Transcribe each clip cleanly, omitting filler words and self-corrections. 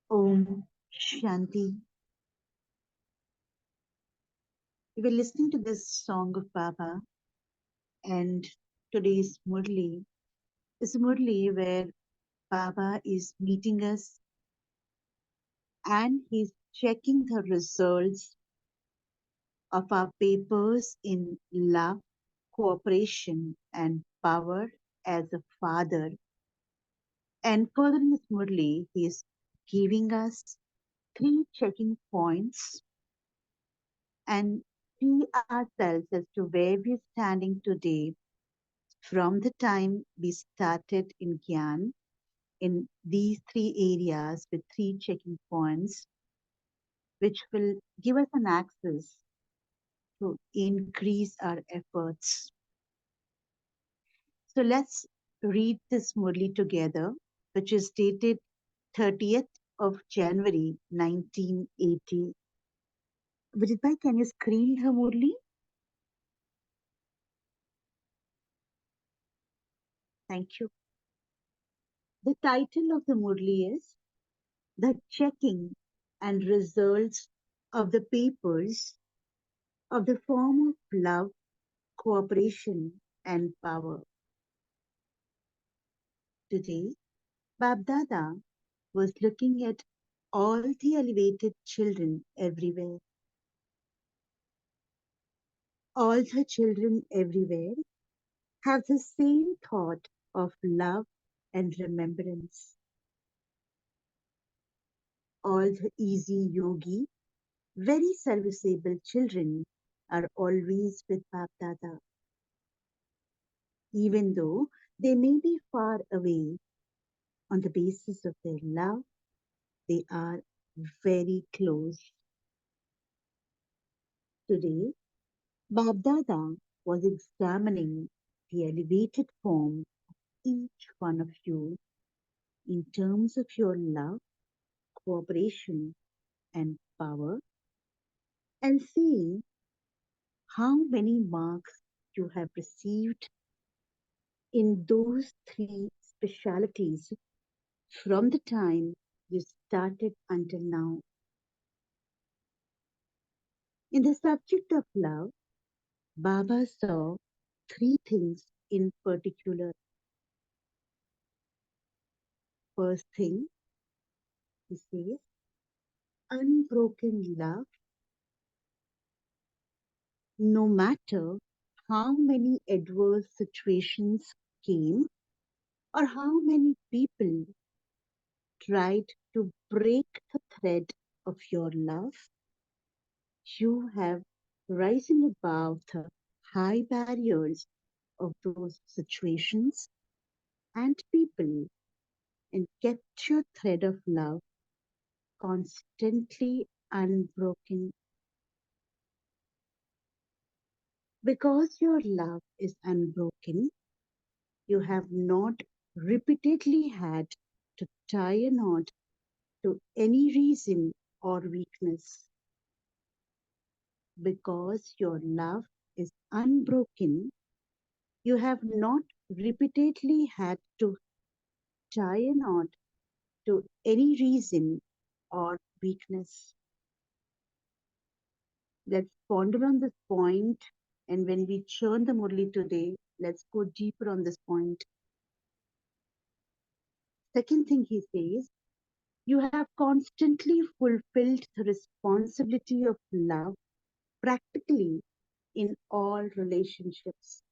Om Shanti. We were listening to this song of Baba, and today's Murli is a Murli where Baba is meeting us and he's checking the results of our papers in love, cooperation, and power as a father. And further in this Murli, he is giving us three checking points and see ourselves as to where we're standing today from the time we started in Gyan in these three areas with three checking points, which will give us an access to increase our efforts. So let's read this Murli together, which is dated 30th of January 1980. Vidit, can you screen her Murli? Thank you. The title of the Murli is The Checking and Results of the Papers of the Form of Love, Cooperation, and Power. Today, Babdada was looking at all the elevated children everywhere. All the children everywhere have the same thought of love and remembrance. All the easy yogi, very serviceable children are always with Babdada. Even though they may be far away, on the basis of their love, they are very close. Today, Babdada was examining the elevated form of each one of you in terms of your love, cooperation, and power, and seeing how many marks you have received in those three specialities from the time you started until now. In the subject of love, Baba saw three things in particular. First thing, he says, unbroken love, no matter how many adverse situations came or how many people tried to break the thread of your love, you have risen above the high barriers of those situations and people and kept your thread of love constantly unbroken. Because your love is unbroken, you have not repeatedly had to tie a knot to any reason or weakness. Because your love is unbroken, you have not repeatedly had to tie a knot to any reason or weakness. Let's ponder on this point, and when we churn the Murli today, let's go deeper on this point. Second thing he says, you have constantly fulfilled the responsibility of love practically in all relationships.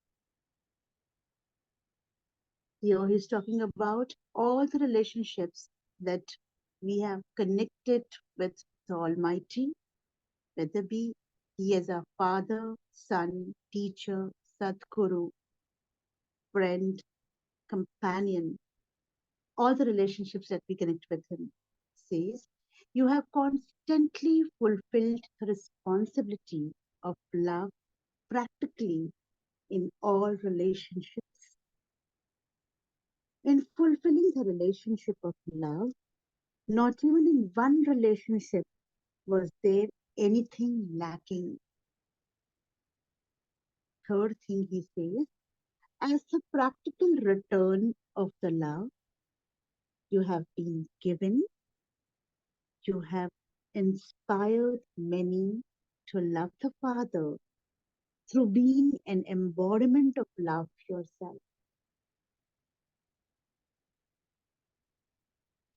Here he's talking about all the relationships that we have connected with the Almighty, whether be He as our Father, Son, Teacher, Sadguru, friend, companion, all the relationships that we connect with Him, says, you have constantly fulfilled the responsibility of love practically in all relationships. In fulfilling the relationship of love, not even in one relationship was there anything lacking. Third thing he says, as a practical return of the love, you have been given You have inspired many to love the Father through being an embodiment of love yourself.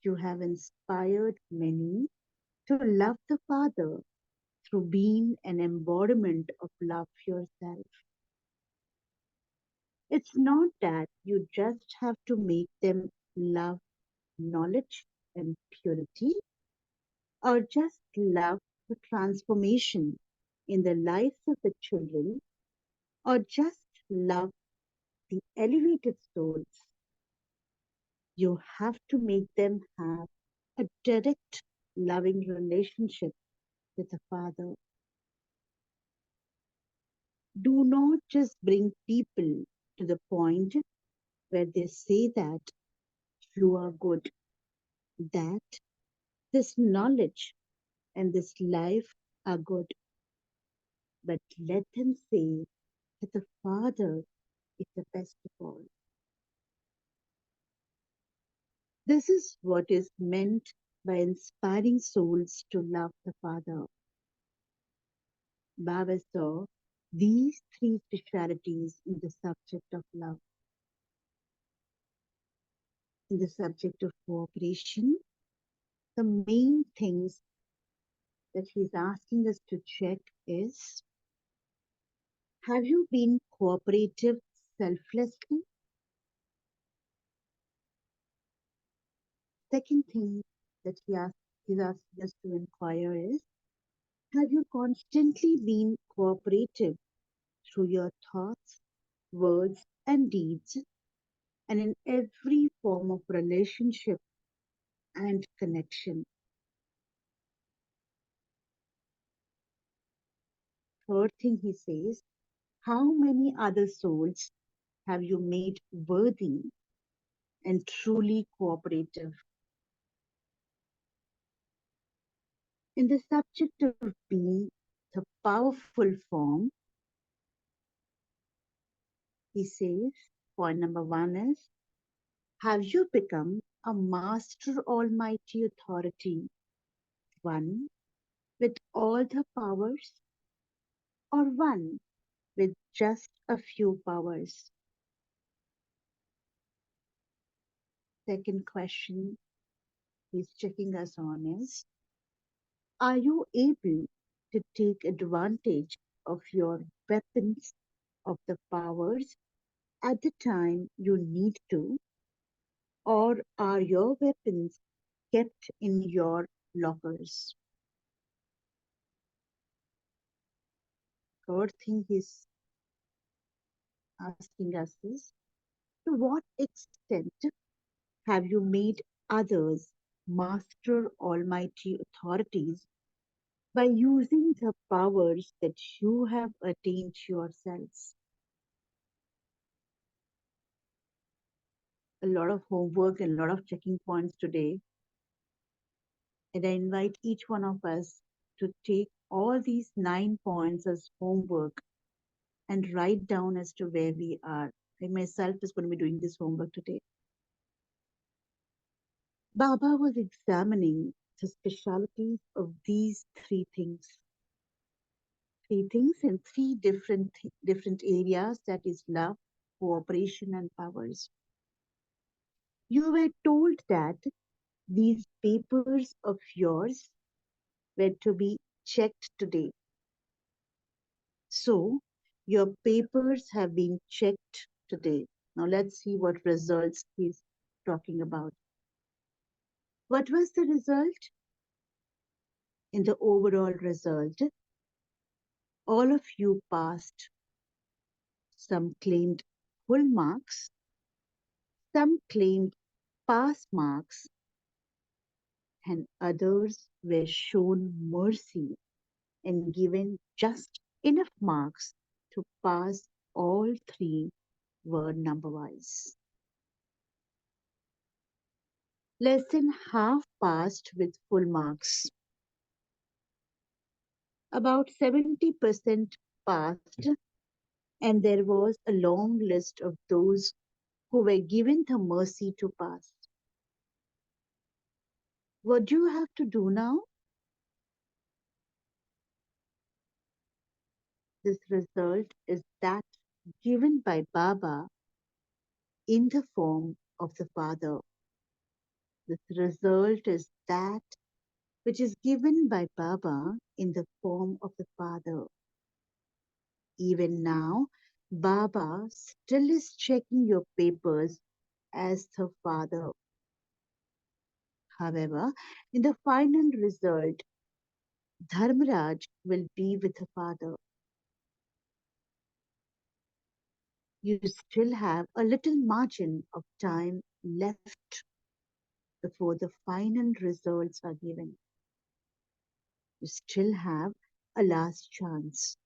You have inspired many to love the Father through being an embodiment of love yourself. It's not that you just have to make them love knowledge and purity, or just love the transformation in the lives of the children, or just love the elevated souls. You have to make them have a direct, loving relationship with the Father. Do not just bring people to the point where they say that you are good, that this knowledge and this life are good, but let them say that the Father is the best of all. This is what is meant by inspiring souls to love the Father. Baba saw these three specialities in the subject of love. In the subject of cooperation, the main things that he's asking us to check is, have you been cooperative selflessly? Second thing that he's asking us to inquire is, have you constantly been cooperative through your thoughts, words, and deeds, and in every form of relationship and connection? Third thing he says, how many other souls have you made worthy and truly cooperative? In the subject of being the powerful form, he says, point number one is, have you become a master almighty authority, one with all the powers, or one with just a few powers? Second question he's checking us on is, are you able to take advantage of your weapons of the powers at the time you need to, or are your weapons kept in your lockers? Third thing he's asking us is, to what extent have you made others master almighty authorities by using the powers that you have attained yourselves? A lot of homework and a lot of checking points today. And I invite each one of us to take all these 9 points as homework and write down as to where we are. I myself is going to be doing this homework today. Baba was examining the specialities of these three things in three different areas, that is love, cooperation, and powers. You were told that these papers of yours were to be checked today. So your papers have been checked today. Now let's see what results he's talking about. What was the result? In the overall result, all of you passed. Some claimed full marks, some claimed pass marks, and others were shown mercy and given just enough marks to pass. All three were number wise. Less than half passed with full marks. About 70% passed, and there was a long list of those who were given the mercy to pass. What do you have to do now? This result is that given by Baba in the form of the Father. This result is that which is given by Baba in the form of the Father. Even now, Baba still is checking your papers as the Father. However, in the final result, Dharmaraj will be with the Father. You still have a little margin of time left before the final results are given. You still have a last chance.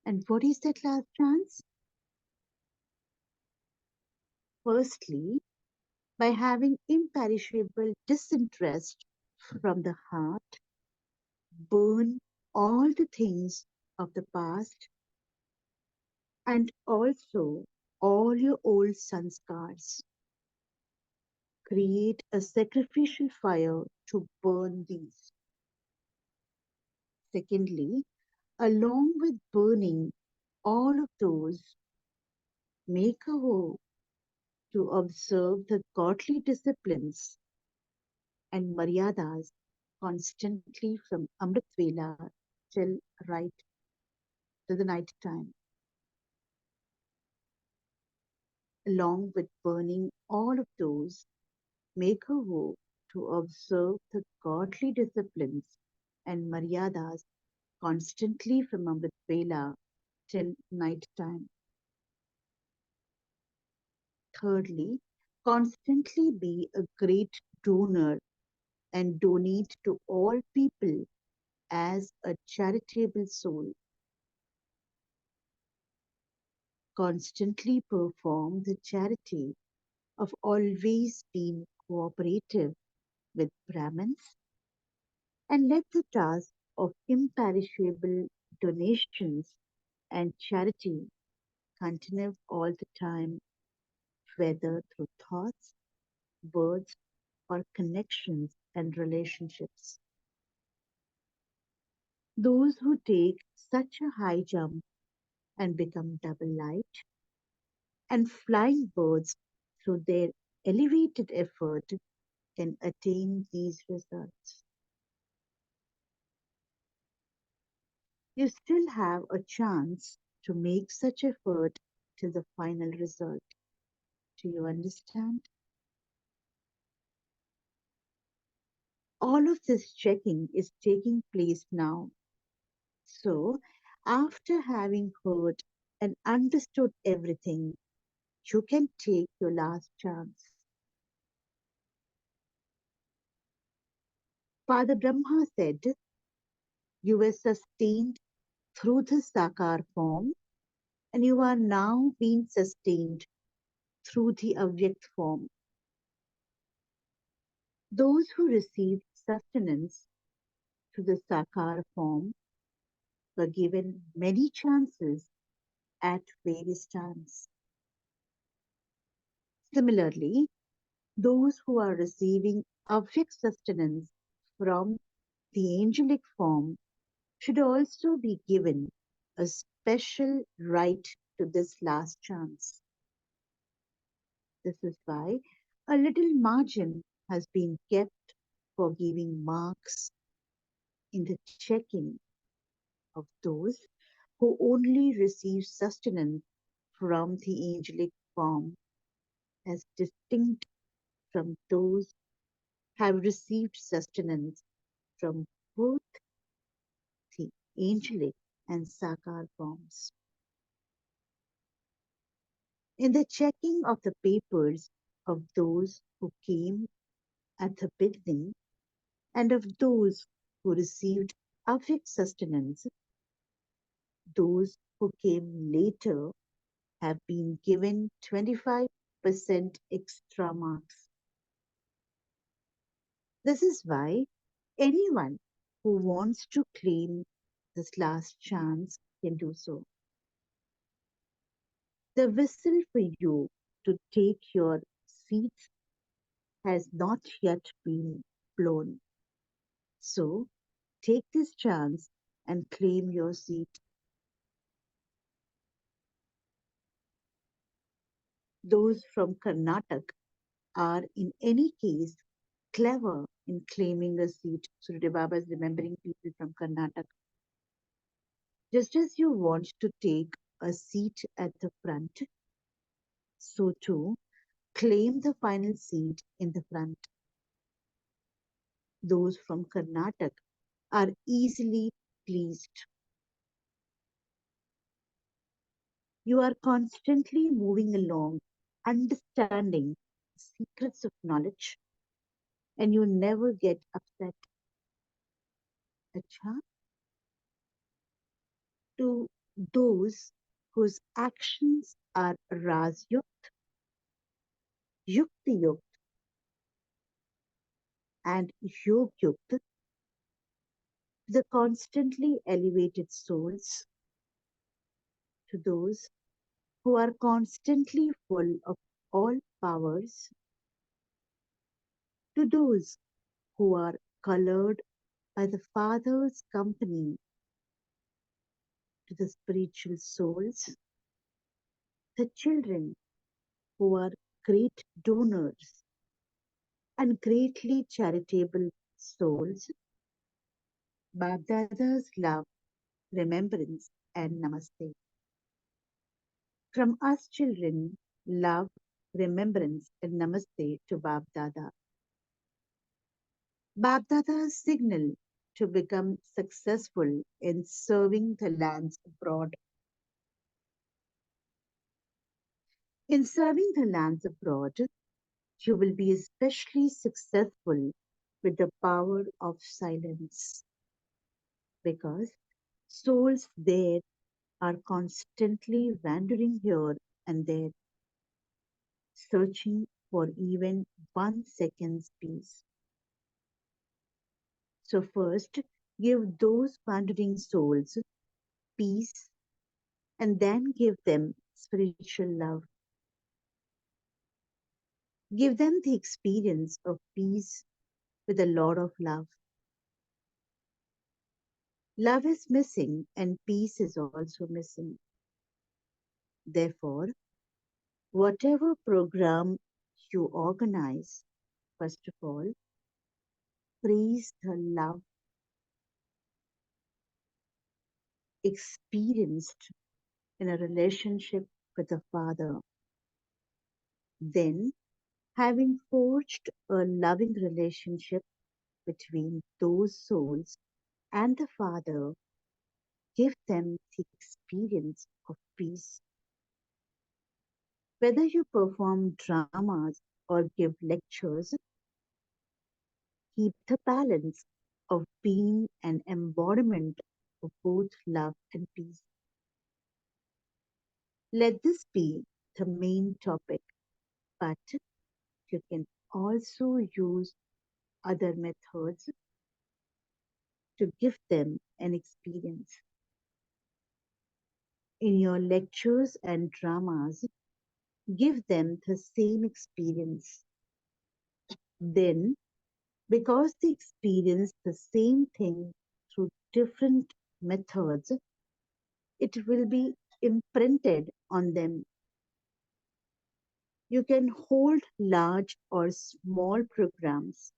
And what is that last chance? Firstly, by having imperishable disinterest from the heart, burn all the things of the past and also all your old sanskars. Create a sacrificial fire to burn these. Secondly, along with burning all of those, make a vow to observe the godly disciplines and maryadas constantly from Amrit Vela till right to the night time, along with burning all of those, make a vow to observe the godly disciplines and maryadas constantly from Amrit Vela till night time. Thirdly, constantly be a great donor and donate to all people as a charitable soul. Constantly perform the charity of always being cooperative with Brahmins and let the task of imperishable donations and charity continue all the time, whether through thoughts, words, or connections and relationships. Those who take such a high jump and become double light and flying birds through their elevated effort can attain these results. You still have a chance to make such effort till the final result. Do you understand? All of this checking is taking place now. So, after having heard and understood everything, you can take your last chance. Father Brahma said, you were sustained through the Sakar form, and you are now being sustained through the Avyakt form. Those who received sustenance through the Sakar form were given many chances at various times. Similarly, those who are receiving Avyakt sustenance from the angelic form should also be given a special right to this last chance. This is why a little margin has been kept for giving marks in the checking of those who only receive sustenance from the angelic form as distinct from those have received sustenance from both the angelic and sakar forms. In the checking of the papers of those who came at the beginning and of those who received Avik sustenance, those who came later have been given 25% extra marks. This is why anyone who wants to claim this last chance can do so. The whistle for you to take your seats has not yet been blown. So take this chance and claim your seat. Those from Karnataka are, in any case, clever in claiming a seat. Surya Baba is remembering people from Karnataka. Just as you want to take a seat at the front, so too claim the final seat in the front. Those from Karnataka are easily pleased. You are constantly moving along, understanding secrets of knowledge, and you never get upset. Acha? To those whose actions are Rajyukt, Yukti Yukt, and Yog Yukt, the constantly elevated souls, to those who are constantly full of all powers, to those who are colored by the Father's company, to the spiritual souls, the children who are great donors and greatly charitable souls, Bapdada's love, remembrance, and namaste. From us children, love, remembrance, and namaste to Bapdada. Bapdada's signal to become successful in serving the lands abroad. In serving the lands abroad, you will be especially successful with the power of silence because souls there are constantly wandering here and there, searching for even 1 second's peace. So, first, give those wandering souls peace and then give them spiritual love. Give them the experience of peace with a lot of love. Love is missing and peace is also missing. Therefore, whatever program you organize, first of all, praise the love experienced in a relationship with the Father. Then, having forged a loving relationship between those souls and the Father, give them the experience of peace. Whether you perform dramas or give lectures, keep the balance of being an embodiment of both love and peace. Let this be the main topic, but you can also use other methods to give them an experience. In your lectures and dramas, give them the same experience. Then, because they experience the same thing through different methods, it will be imprinted on them. You can hold large or small programs.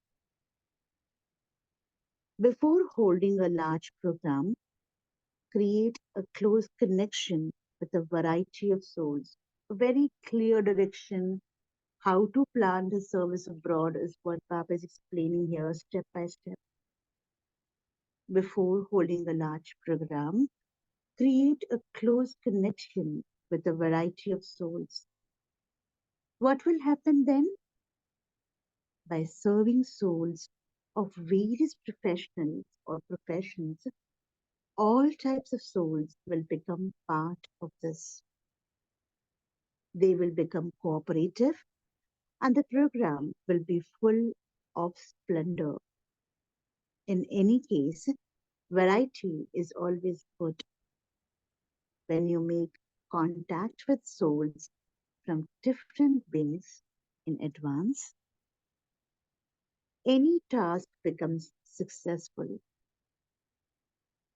Before holding a large program, create a close connection with a variety of souls. A very clear direction how to plan the service abroad is what Papa is explaining here step by step. Before holding a large program, create a close connection with a variety of souls. What will happen then? By serving souls of various professionals or professions, all types of souls will become part of this. They will become cooperative and the program will be full of splendor. In any case, variety is always good. When you make contact with souls from different beings in advance, any task becomes successful.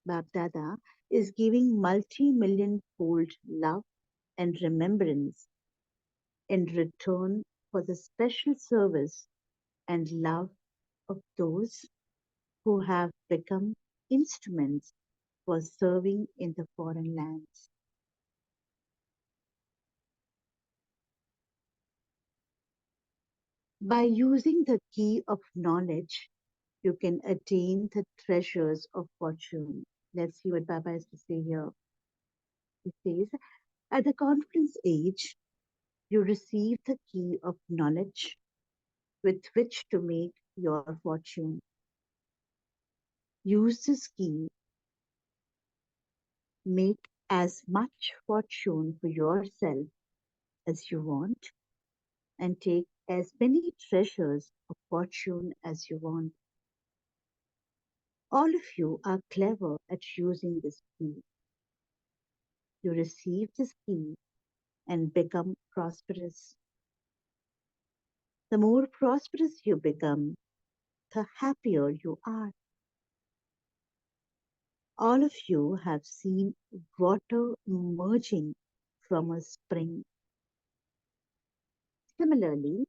Bapdada is giving multi-million fold love and remembrance in return for the special service and love of those who have become instruments for serving in the foreign lands. By using the key of knowledge, you can attain the treasures of fortune. Let's see what Baba has to say here. He says, at the conference age, you receive the key of knowledge with which to make your fortune. Use this key, make as much fortune for yourself as you want, and take as many treasures of fortune as you want. All of you are clever at using this key. You receive this key and become prosperous. The more prosperous you become, the happier you are. All of you have seen water emerging from a spring. Similarly,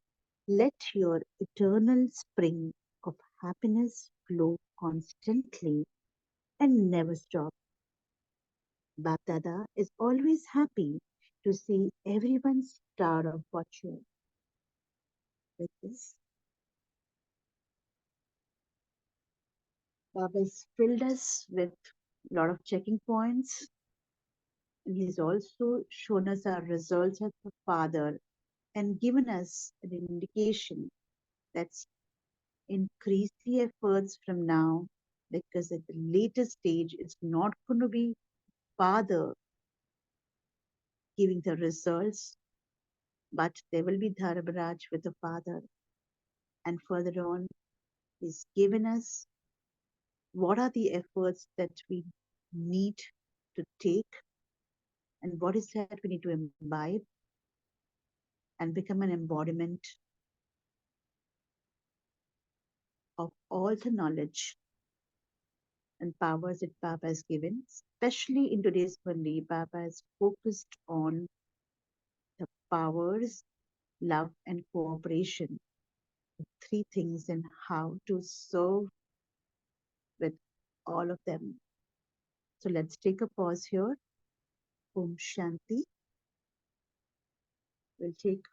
let your eternal spring of happiness flow constantly and never stop. Bapdada is always happy to see everyone's star of fortune. With this, Baba has filled us with a lot of checking points, and he's also shown us our results as a father and given us an indication that's increase the efforts from now, because at the later stage it's not going to be father giving the results, but there will be Dharmaraj with the father. And further on, he's given us what are the efforts that we need to take and what is that we need to imbibe and become an embodiment of all the knowledge and powers that Baba has given. Especially in today's Murli, Baba has focused on the powers, love, and cooperation. The three things and how to serve with all of them. So let's take a pause here. Om Shanti. We'll take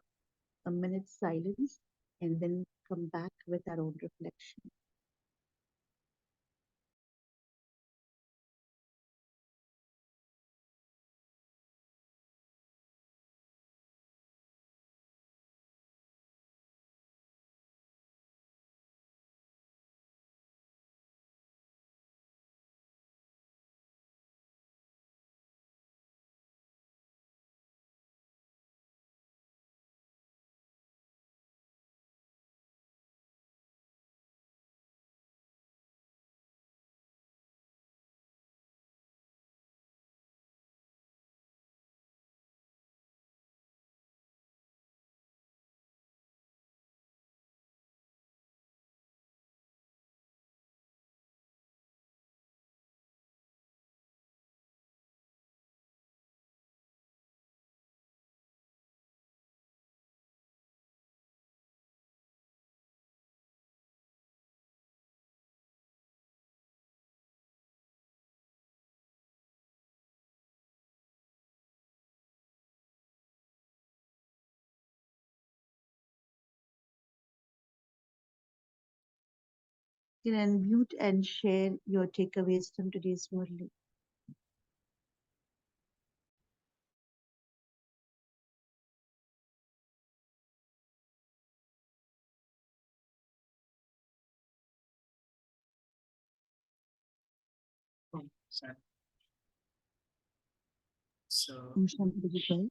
a minute silence and then come back with our own reflection. You can unmute and share your takeaways from today's Murli. So, Om Shanti, did you go?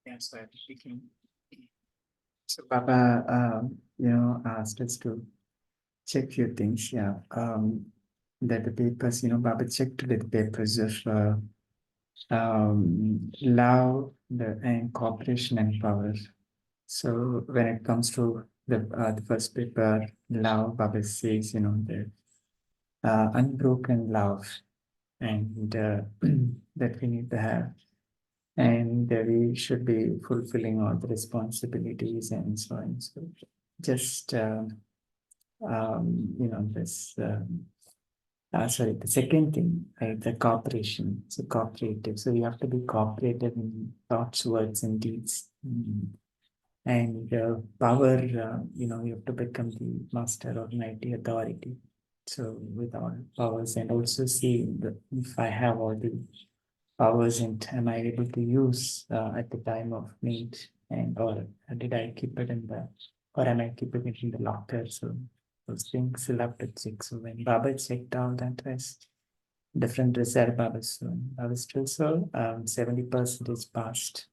yeah, so I became. So Baba, asked us to check few things. Yeah, that the papers, Baba checked the papers of love, and cooperation and power. So when it comes to the first paper, love, Baba says, the unbroken love, and that we need to have, and we should be fulfilling all the responsibilities and so on. So just this. Sorry, the second thing, right, the cooperation. So cooperative. So you have to be cooperative in thoughts, words, and deeds. And power, you have to become the master or mighty authority. So with all powers, and also see if I have all the powers and am I able to use at the time of need, and or did I keep it in the, or am I keeping it in the locker? So those things you'll have to check. So when Baba checked all that rest, different result Baba still so 70% is passed.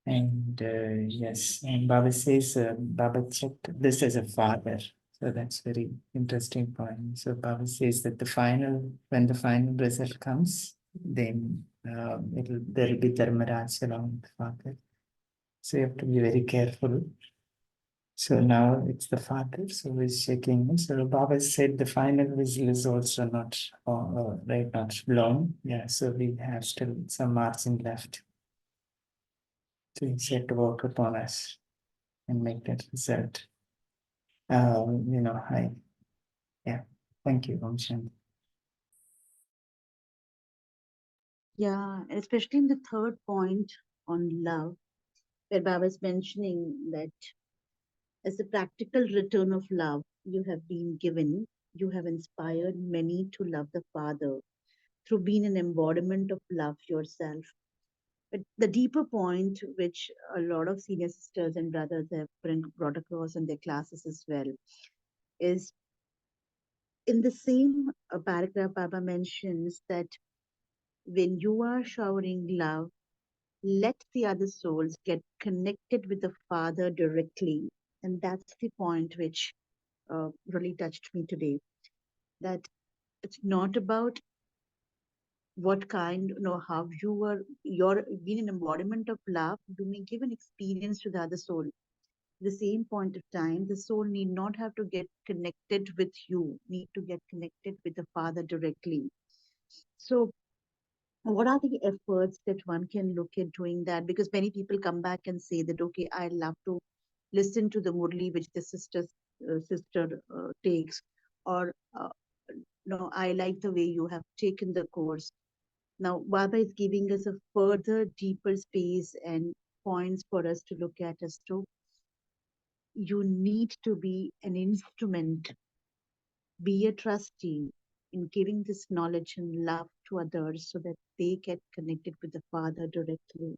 And yes, and Baba says Baba checked this as a father. So that's very interesting point. So Baba says that when the final result comes, then there'll be Dharmaraj along with the father. So you have to be very careful. So now it's the father, so he's checking. So Baba said the final whistle is also not right, not blown. Yeah, so we have still some margin left. So he said to work upon us and make that result. Hi. Yeah. Thank you, Om Shanti. Yeah, and especially in the third point on love, where Baba is mentioning that as a practical return of love you have been given, you have inspired many to love the Father through being an embodiment of love yourself. But the deeper point, which a lot of senior sisters and brothers have brought across in their classes as well, is in the same paragraph, Baba mentions that when you are showering love, let the other souls get connected with the Father directly. And that's the point which really touched me today. That it's not about what kind, how you are, you're being an embodiment of love. You may give an experience to the other soul. At the same point of time, the soul need not have to get connected with you, need to get connected with the Father directly. So what are the efforts that one can look at doing that? Because many people come back and say that, okay, I love to listen to the Murli which the sister takes, or no, I like the way you have taken the course. Now, Baba is giving us a further deeper space and points for us to look at as to you need to be an instrument, be a trustee in giving this knowledge and love to others so that they get connected with the Father directly.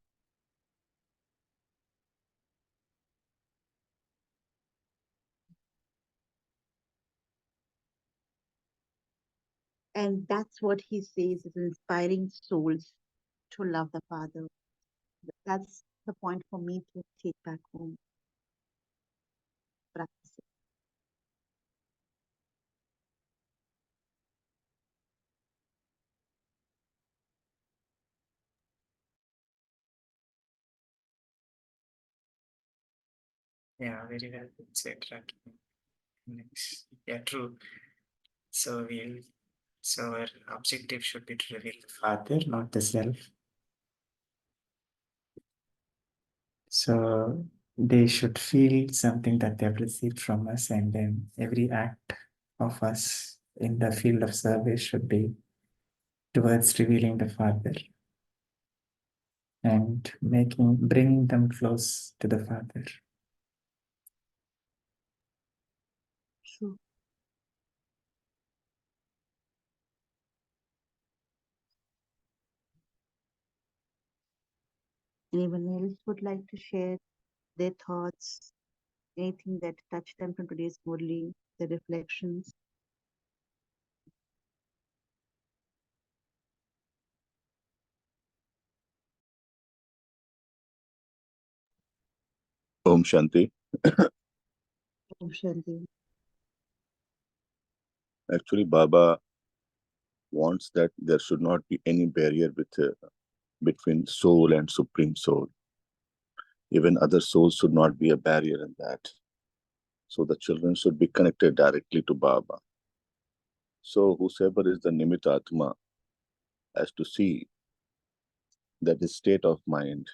And that's what he says is inspiring souls to love the Father. That's the point for me to take back home, practice it. Yeah, very well said, Raki. Yeah, true. So our objective should be to reveal the Father, not the self. So they should feel something that they've received from us, and then every act of us in the field of service should be towards revealing the Father and bringing them close to the Father. True. Anyone else would like to share their thoughts, anything that touched them from today's Murli, their reflections? Om Shanti. Om Shanti. Actually, Baba wants that there should not be any barrier between soul and supreme soul. even other souls should not be a barrier in that. So the children should be connected directly to Baba. So whosoever is the Nimitta Atma has to see that his state of mind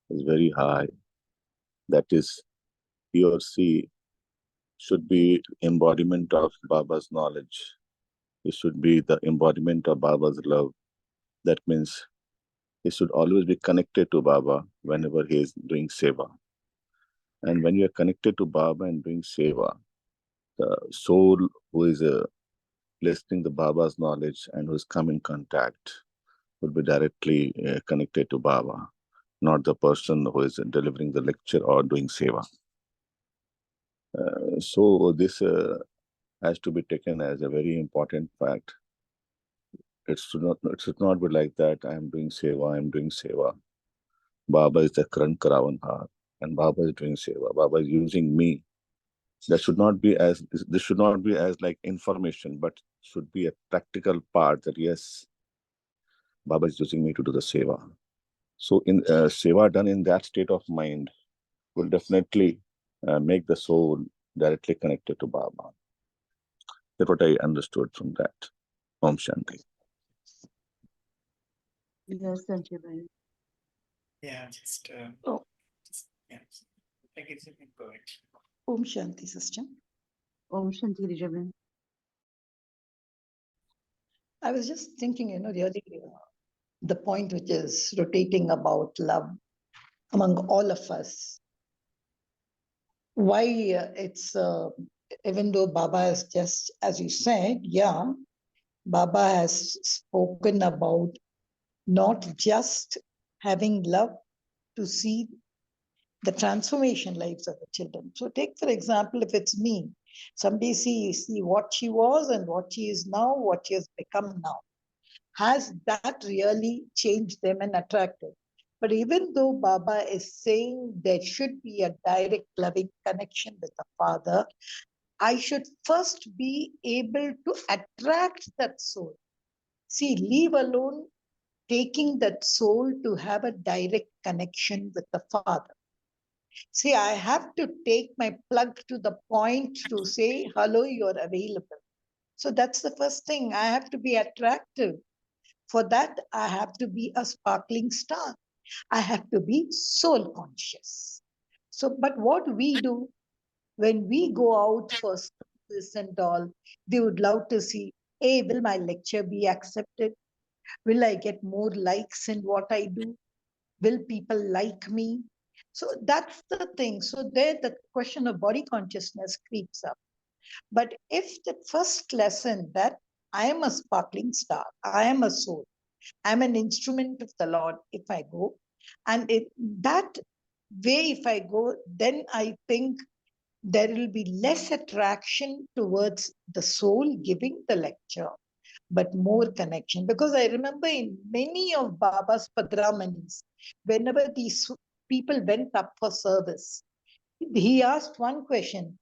is very high. That is, he or she should be embodiment of Baba's knowledge. He should be the embodiment of Baba's love. That means he should always be connected to Baba whenever he is doing seva. And when you are connected to Baba and doing seva, the soul who is listening to Baba's knowledge and who is come in contact will be directly connected to Baba, not the person who is delivering the lecture or doing seva. So this has to be taken as a very important fact. It should not be like that. I am doing seva. Baba is the Karan Karavanhar, and Baba is doing seva. Baba is using me. This should not be as like information, but should be a practical part that yes, Baba is using me to do the seva. So in seva done in that state of mind will definitely make the soul directly connected to Baba. That's what I understood from that. Om Shanti. Yes, Sanjay bhai. Yeah, Oh, yes. I guess you can go ahead. Om Shanti, sister. Om Shanti Rijaban. I was just thinking, really the point which is rotating about love among all of us. Why it's, even though Baba has just, as you said, yeah, Baba has spoken about not just having love to see the transformation lives of the children. So take, for example, if it's me, somebody see what she was and what she is now, what she has become now. Has that really changed them and attracted? But even though Baba is saying there should be a direct loving connection with the Father, I should first be able to attract that soul. See, leave alone taking that soul to have a direct connection with the Father. See, I have to take my plug to the point to say, hello, you're available. So that's the first thing. I have to be attractive. For that, I have to be a sparkling star. I have to be soul conscious. So, but what we do when we go out for service and all, they would love to see, hey, will my lecture be accepted? Will I get more likes in what I do? Will people like me? So that's the thing. So there, the question of body consciousness creeps up. But if the first lesson that I am a sparkling star, I am a soul, I'm an instrument of the Lord if I go. And in that way, if I go, then I think there will be less attraction towards the soul giving the lecture, but more connection. Because I remember in many of Baba's Padramanis, whenever these people went up for service, he asked one question.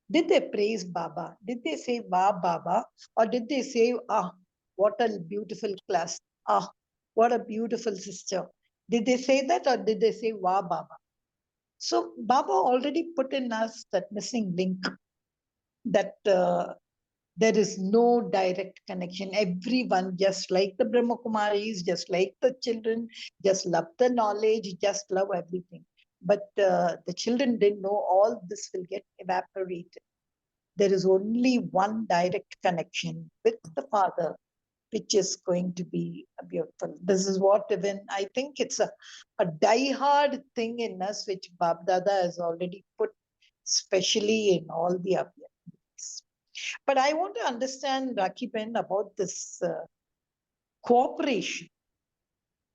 Did they praise Baba? Did they say, Wow, Baba? Or did they say, Ah, what a beautiful class? Ah, what a beautiful sister? Did they say that or did they say, Wow, Baba? So Baba already put in us that missing link that there is no direct connection. Everyone, just like the Brahma Kumaris, just like the children, just love the knowledge, just love everything. But the children didn't know all this will get evaporated. There is only one direct connection with the Father, which is going to be beautiful. This is what even I think it's a die-hard thing in us, which Bab Dada has already put, especially in all the abhyas. But I want to understand, Rakhi Ben, about this cooperation,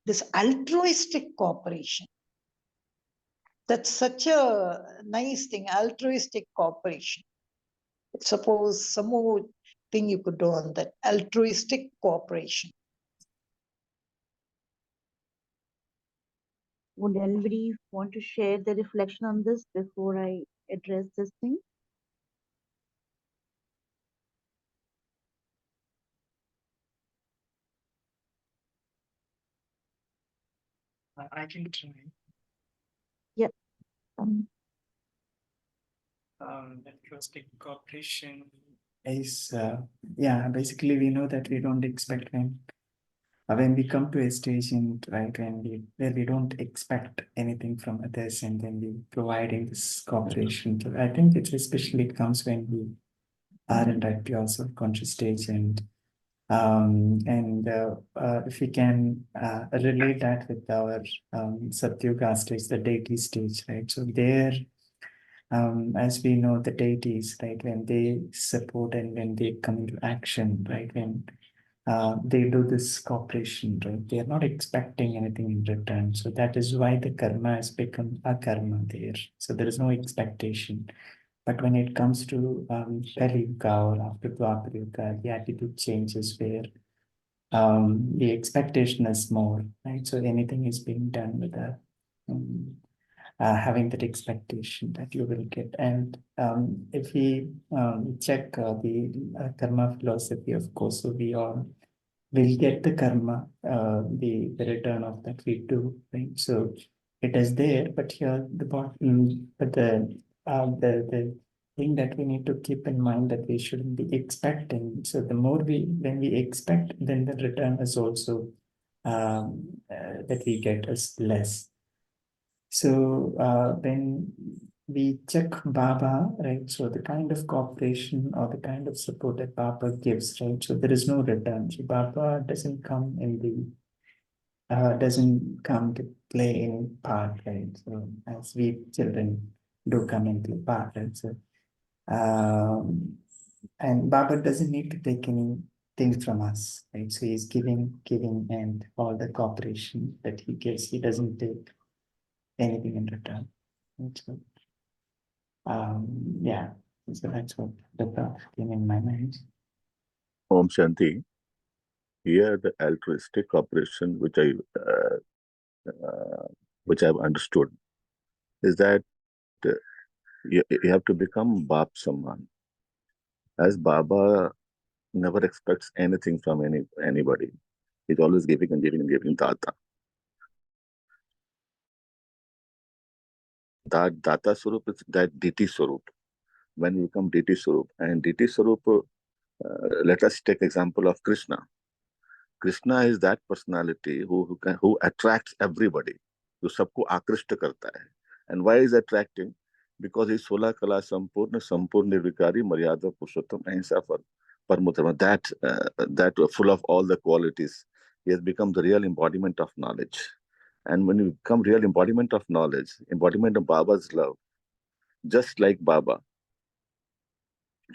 this altruistic cooperation. That's such a nice thing, altruistic cooperation. Suppose some more thing you could do on that, altruistic cooperation. Would anybody want to share their reflection on this before I address this thing? I can try. Yeah. Altruistic cooperation is, yeah, basically we know that we don't expect when we come to a stage in right where we don't expect anything from others, and then we providing this cooperation. So I think it especially comes when we are in that pure subconscious stage, and if we can relate that with our Satyuga stage, the deity stage, right? So there, as we know, the deities, right, when they support and when they come into action, right, when they do this cooperation, right, they are not expecting anything in return. So that is why the karma has become a karma there. So there is no expectation. But when it comes to Kali Yuga or after Dwapara Yuga, the attitude changes where the expectation is more, right? So anything is being done with um, having that expectation that you will get. And if we check the karma philosophy, of course, so we all will get the karma, the return of that we do, right? So it is there, but here but the thing that we need to keep in mind that we shouldn't be expecting. So the more when we expect, then the return is also that we get is less. So when we check Baba, right? So the kind of cooperation or the kind of support that Baba gives, right? So there is no return. So Baba doesn't come in doesn't come to play any part, right? So as we children do come and play part, right? So and Baba doesn't need to take anything from us, right? So he's giving, and all the cooperation that he gives, he doesn't take anything in return. So, yeah, so that's what the thought came in my mind. Om Shanti. Here, the altruistic cooperation, which I've understood, is that you have to become Bap Samman. As Baba never expects anything from anybody. He's always giving and giving and giving data. That data Swarup is that Diti Swarup. When you become Diti Swarup, and Diti Swarup, let us take example of Krishna. Krishna is that personality who attracts everybody, जो सबको आकृष्ट करता है. And why is attracting? Because he's Sola Kala Sampurna, Sampurna Nirvikari, Maryada Purushottam, Ahimsa Paramottama. That full of all the qualities. He has become the real embodiment of knowledge. And when you become real embodiment of knowledge, embodiment of Baba's love, just like Baba,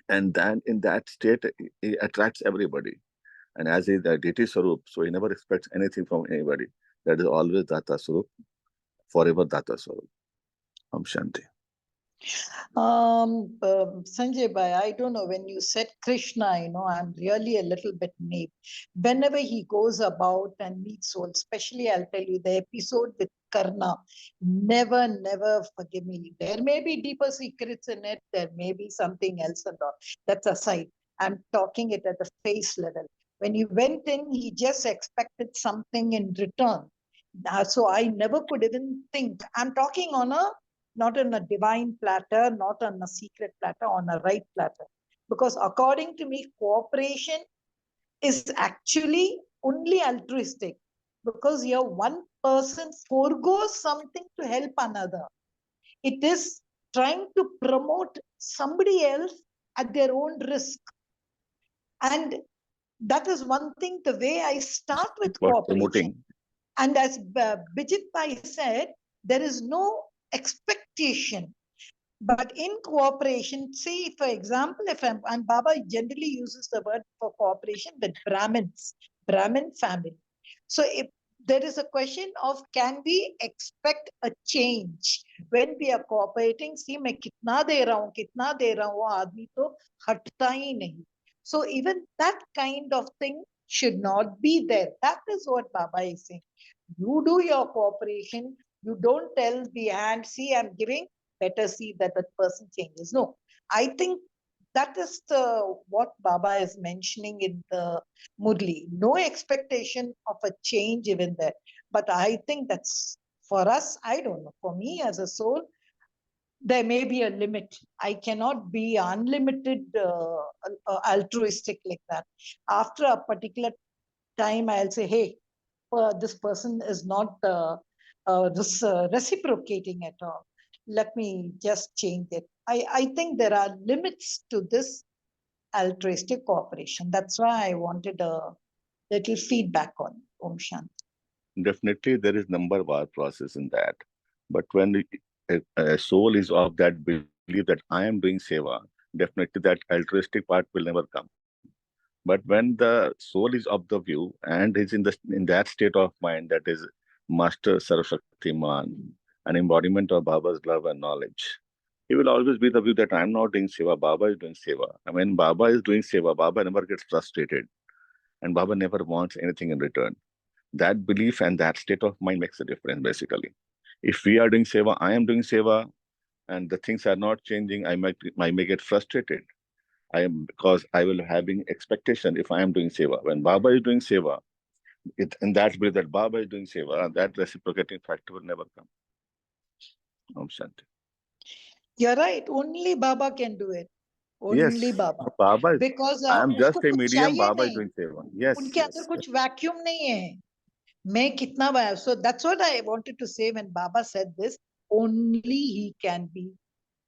and then in that state, he attracts everybody. And as he is the deity Swarup, so he never expects anything from anybody. That is always Data Swarup, forever Data Swarup. Om Shanti. Sanjay Bhai, I don't know, when you said Krishna, I'm really a little bit naive. Whenever he goes about and meets souls, especially I'll tell you the episode with Karna, never forgive me. There may be deeper secrets in it, there may be something else and all. That's aside. I'm talking it at the face level. When he went in, he just expected something in return. So I never could even think. I'm talking on not on a divine platter, not on a secret platter, on a right platter. Because according to me, cooperation is actually only altruistic. Because here one person forgoes something to help another. It is trying to promote somebody else at their own risk. And that is one thing, the way I start with What cooperation. promoting? And as Bijit Bhai said, there is no expectation. But in cooperation, say, for example, and Baba generally uses the word for cooperation with Brahmin family. So if there is a question of, can we expect a change when we are cooperating? See, मैं कितना दे रहा हूँ, वो आदमी तो हटता ही नहीं. So even that kind of thing should not be there. That is what Baba is saying. You do your cooperation. You don't tell the hand, see, I'm giving, better see that that person changes. No, I think that is what Baba is mentioning in the Murli. No expectation of a change even there. But I think that's For us, I don't know. For me as a soul, there may be a limit. I cannot be unlimited altruistic like that. After a particular time, I'll say, hey, this person is not reciprocating at all. Let me just change it. I think there are limits to this altruistic cooperation. That's why I wanted a little feedback on Om Shanti. Definitely, there is number war process in that. But when a soul is of that belief that I am doing seva, definitely that altruistic part will never come. But when the soul is of the view and is in that state of mind that is Master Sarvashaktiman, an embodiment of Baba's love and knowledge, he will always be the view that I'm not doing seva, Baba is doing seva. And when Baba is doing seva, Baba never gets frustrated and Baba never wants anything in return. That belief and that state of mind makes a difference, basically. If we are doing seva, I am doing seva, and the things are not changing, I may get frustrated. I am because I will having expectation if I am doing seva. When Baba is doing seva, in that belief that Baba is doing seva, that reciprocating factor will never come. Om Shanti. You're right. Only Baba can do it. Only Yes, Baba. Baba is. Because I am उसको just a कुछ medium. चाहिए Baba is नहीं. doing seva. Yes, उनके अंदर yes. कुछ vacuum नहीं है. मैं कितना बार. So that's what I wanted to say when Baba said this. Only he can be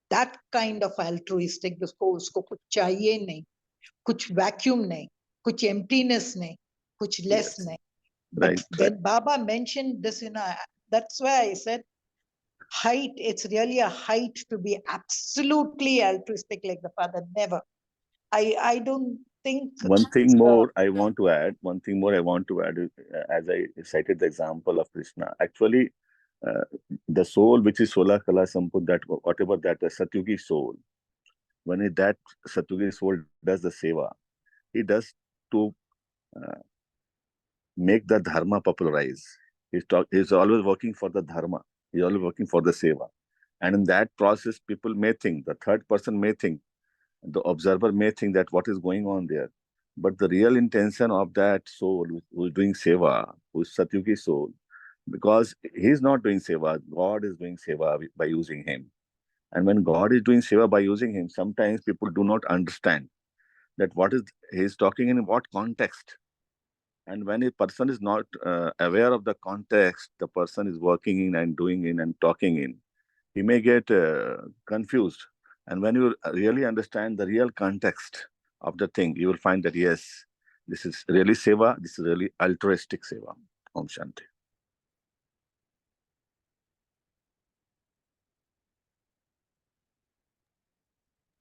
that kind of altruistic. उसको कुछ चाहिए नहीं, कुछ वैक्यूम नहीं, कुछ emptiness नहीं, कुछ less Yes. नहीं. But Right, right. when Baba mentioned this, that's why I said height. It's really a height to be absolutely altruistic like the Father. Never. I don't think. One thing more I want to add. One thing more I want to add, as I cited the example of Krishna. Actually, uh, the soul which is Sola Kala Samput, that whatever that the Satyugi soul, when that Satyugi soul does the seva, he does to uh, make the dharma popularize. He's always working for the dharma. He's always working for the seva. And in that process, people may think, the third person may think, the observer may think that what is going on there. But the real intention of that soul who is doing seva, who is Satyugi soul, because he's not doing seva, God is doing seva by using him. And when God is doing seva by using him, sometimes people do not understand that what is he's talking in what context. And when a person is not aware of the context, the person is working in and doing in and talking in, he may get confused. And when you really understand the real context of the thing, you will find that yes, this is really seva, this is really altruistic seva. Om Shanti.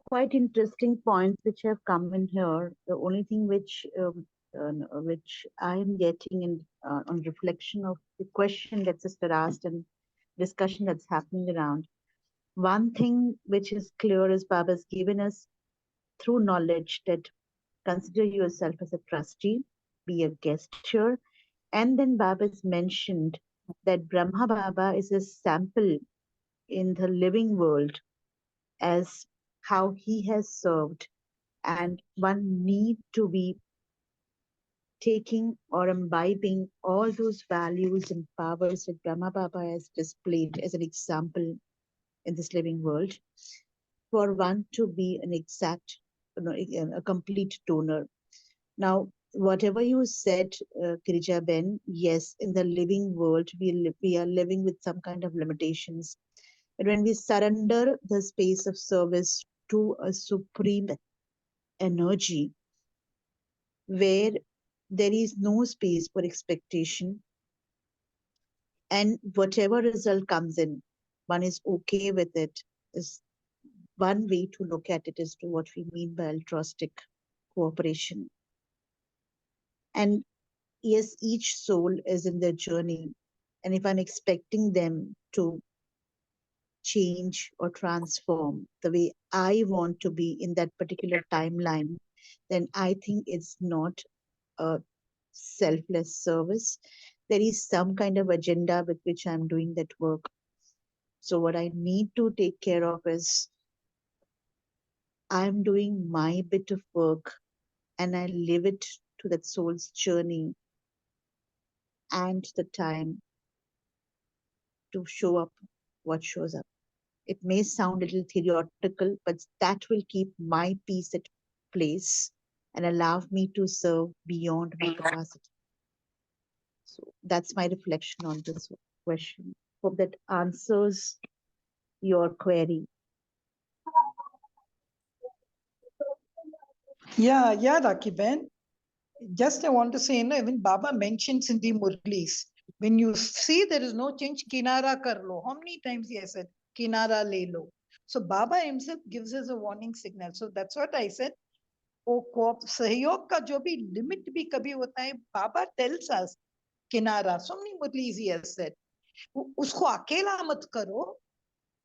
Quite interesting points which have come in here. The only thing which I am getting in on reflection of the question that Sister asked and discussion that's happening around. One thing which is clear is Baba's given us through knowledge that consider yourself as a trustee, be a guest here, and then Baba's mentioned that Brahma Baba is a sample in the living world as how he has served, and one need to be taking or imbibing all those values and powers that Brahma Baba has displayed as an example in this living world for one to be an exact, a complete donor. Now, whatever you said, Kirija Ben, yes, in the living world, we are living with some kind of limitations. But when we surrender the space of service to a supreme energy where there is no space for expectation, and whatever result comes in, one is okay with it, is one way to look at it as to what we mean by altruistic cooperation. And yes, each soul is in their journey. And if I'm expecting them to change or transform the way I want to be in that particular timeline, then I think it's not a selfless service. There is some kind of agenda with which I'm doing that work. So what I need to take care of is I'm doing my bit of work and I live it to that soul's journey and the time to show up what shows up. It may sound a little theoretical, but that will keep my peace at place and allow me to serve beyond my capacity. So that's my reflection on this question. Hope that answers your query. Yeah, Rakhi Ben. Just I want to say, even Baba mentions in the Murlis, when you see there is no change, kinara kar lo. How many times he has said, kinara le lo. So Baba himself gives us a warning signal. So that's what I said. सहयोग का जो भी limit भी कभी होता है, Baba tells us, kinara. So many Murlis he has said. उसको अकेला मत करो.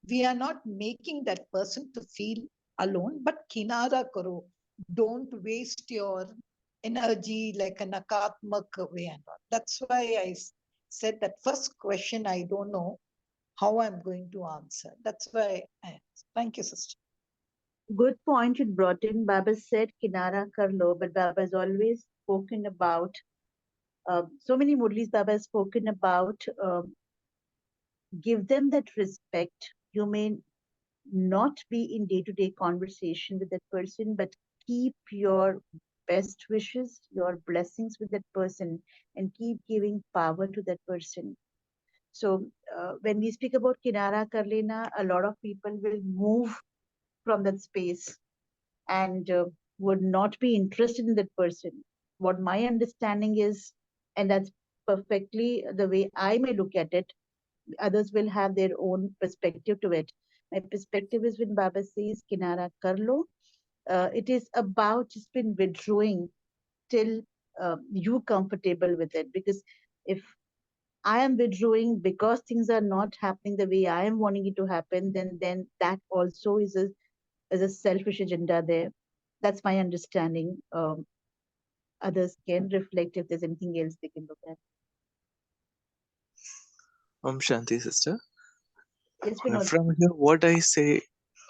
We are not making that person to feel alone, but kinara karo. Don't waste your energy like a nakatmak way and all. That's why I said that first question, I don't know how I'm going to answer. That's why I asked. Thank you, sister. Good point you brought in. Baba said kinara kar lo, but Baba has always spoken about, so many Murlis Baba has spoken about, give them that respect. You may not be in day-to-day conversation with that person, but keep your best wishes, your blessings with that person, and keep giving power to that person. So when we speak about kinara kar lena, a lot of people will move from that space and would not be interested in that person. What my understanding is, and that's perfectly the way I may look at it, others will have their own perspective to it. My perspective is when Baba says kinara karlo, it is about just been withdrawing till you comfortable with it. Because if I am withdrawing because things are not happening the way I am wanting it to happen, then that also is a selfish agenda there. That's my understanding. Others can reflect if there's anything else they can look at. Shanti, sister. Yes, Vinod. From here, what I say,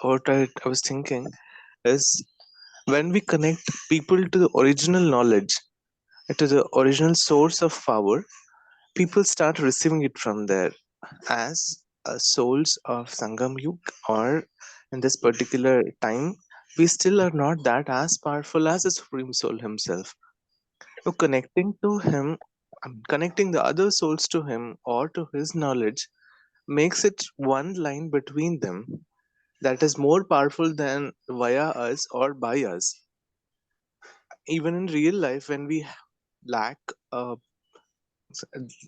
what I was thinking is when we connect people to the original knowledge, to the original source of power, people start receiving it from there as souls of Sangam Yug, or in this particular time, we still are not that as powerful as the Supreme Soul himself. So connecting to him, connecting the other souls to him or to his knowledge makes it one line between them that is more powerful than via us or by us. Even in real life, when we lack uh,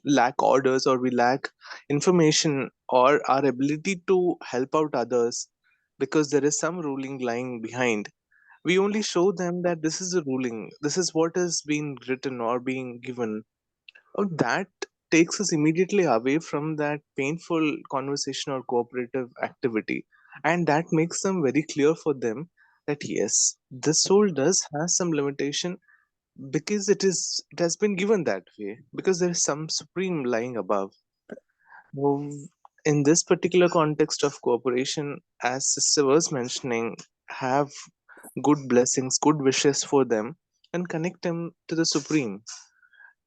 lack orders, or we lack information or our ability to help out others because there is some ruling lying behind, we only show them that this is a ruling, this is what has been written or being given. That takes us immediately away from that painful conversation or cooperative activity, and that makes them very clear for them that yes, this soul does has some limitation because it has been given that way, because there is some supreme lying above. Now, in this particular context of cooperation, as sister was mentioning, have good blessings, good wishes for them, and connect them to the supreme,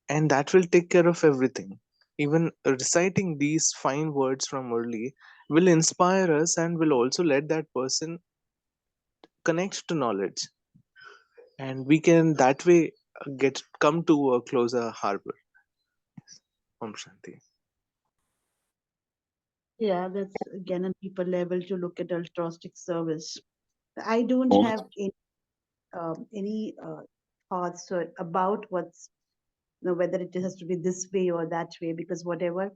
and that will take care of everything. Even reciting these fine words from Murli will inspire us and will also let that person connect to knowledge, and we can that way get come to a closer harbor. Om Shanti. Yeah, that's again a deeper level to look at altruistic service. I don't Om, have any thoughts about what's, whether it has to be this way or that way, because whatever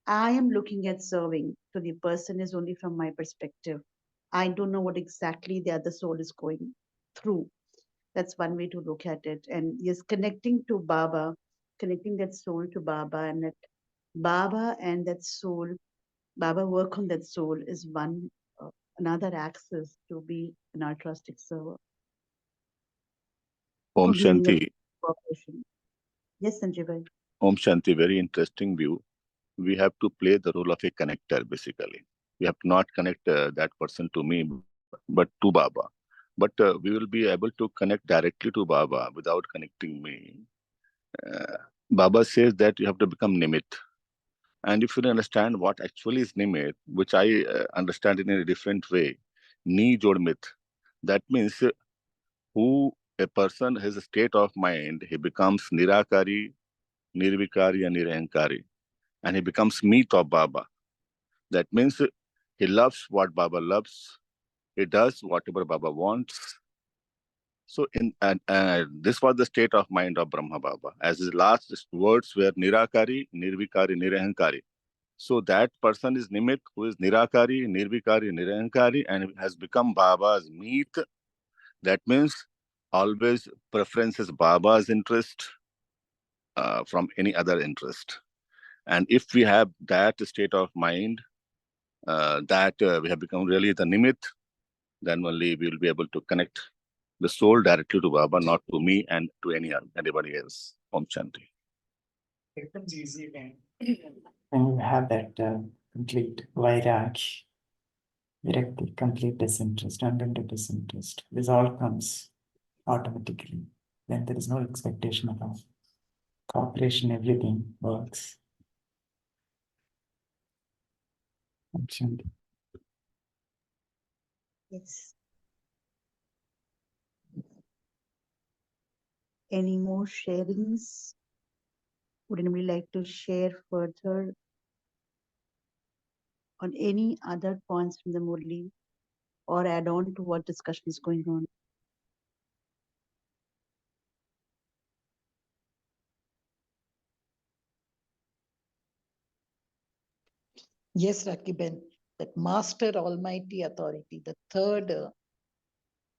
I am looking at serving to the person is only from my perspective. I don't know what exactly the other soul is going through. That's one way to look at it. And yes, connecting to Baba, connecting that soul to Baba, and that Baba and that soul, Baba work on that soul is one another access to be an altruistic server, Om to being a Shanti. corporation. Yes, Sanjay bhai. Om Shanti, very interesting view. We have to play the role of a connector, basically. We have to not connect that person to me, but to Baba. But we will be able to connect directly to Baba without connecting me. Baba says that you have to become Nimit. And if you understand what actually is Nimit, which I understand in a different way, Ni Jodmit, that means who a person has a state of mind, he becomes Nirakari, Nirvikari, and Nirahankari, and he becomes Meet of Baba. That means he loves what Baba loves, he does whatever Baba wants. So, this was the state of mind of Brahma Baba. As his last words were Nirakari, Nirvikari, Nirahankari. So that person is Nimit, who is Nirakari, Nirvikari, Nirahankari, and has become Baba's meet. That means always preferences Baba's interest from any other interest. And if we have that state of mind, that we have become really the Nimit, then only we will be able to connect the soul directly to Baba, not to me and to anybody else. Om Shanti. It becomes easy when you have that complete vairag, virakti, complete disinterest, unlimited disinterest. This all comes automatically. Then there is no expectation of cooperation, everything works. Om Shanti. Yes. Any more sharings? Would anybody like to share further on any other points from the Murli or add on to what discussion is going on? Yes, Rakiben, that Master Almighty Authority, the third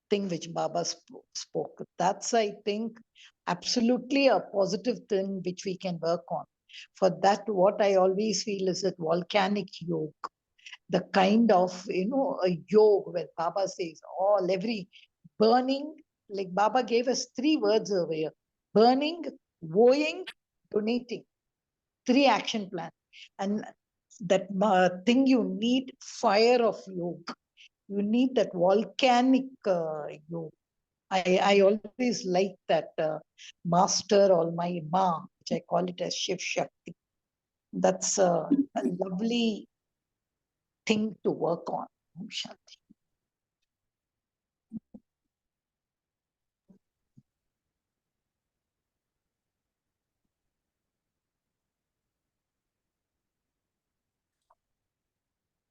thing which Baba spoke. That's, I think, absolutely a positive thing which we can work on. For that, what I always feel is that volcanic yoga, the kind of, a yoga where Baba says all, every burning, like Baba gave us 3 words over here: burning, vowing, donating, 3 action plans. And that thing you need fire of yoga. You need that volcanic yoga. I always like that Master Almighty Ma, which I call it as Shiv Shakti. That's a lovely thing to work on. Om Shanti.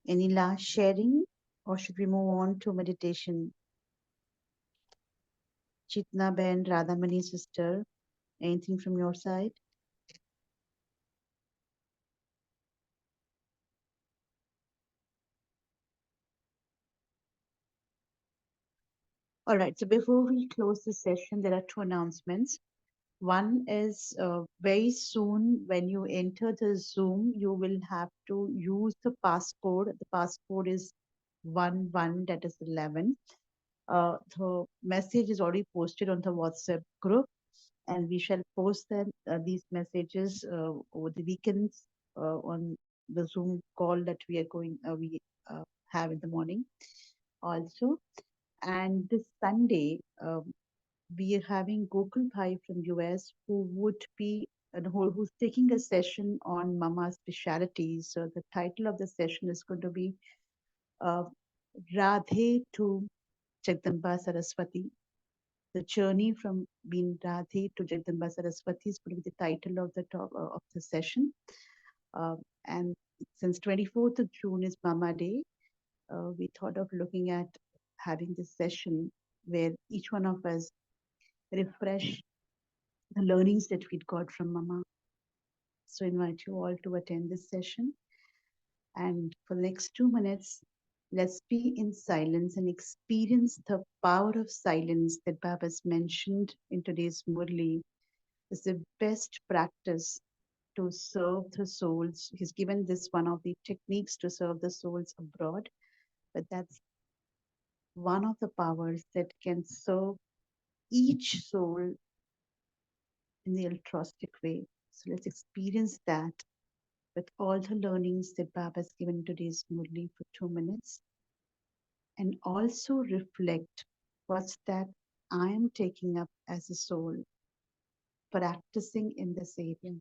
Any last sharing or should we move on to meditation? Chitna Ben, Radhamani sister, anything from your side? All right, so before we close the session, there are 2 announcements. One is very soon when you enter the Zoom, you will have to use the passcode. The passcode is 11, that is 11. The message is already posted on the WhatsApp group, and we shall post these messages over the weekends on the Zoom call that we have in the morning also. And this Sunday, we are having Gokul Bhai from US who would be who's taking a session on Mama speciality. So the title of the session is going to be uh, Radhe to Jagdamba Saraswati. The journey from being Radhe to Jagdamba Saraswati is going to be the title of the of the session. And since 24th of June is Mama Day, we thought of looking at having this session where each one of us refresh the learnings that we'd got from Mama. So I invite you all to attend this session. And for the next 2 minutes, let's be in silence and experience the power of silence that Baba's mentioned in today's Murli. Is the best practice to serve the souls. He's given this one of the techniques to serve the souls abroad, but that's one of the powers that can serve each soul in the altruistic way. So let's experience that with all the learnings that Baba has given today's Murli for 2 minutes. And also reflect what's that I am taking up as a soul, practicing in this area.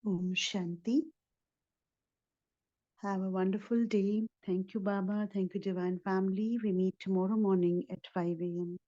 Om Shanti. Have a wonderful day. Thank you, Baba. Thank you, Divine Family. We meet tomorrow morning at 5 a.m.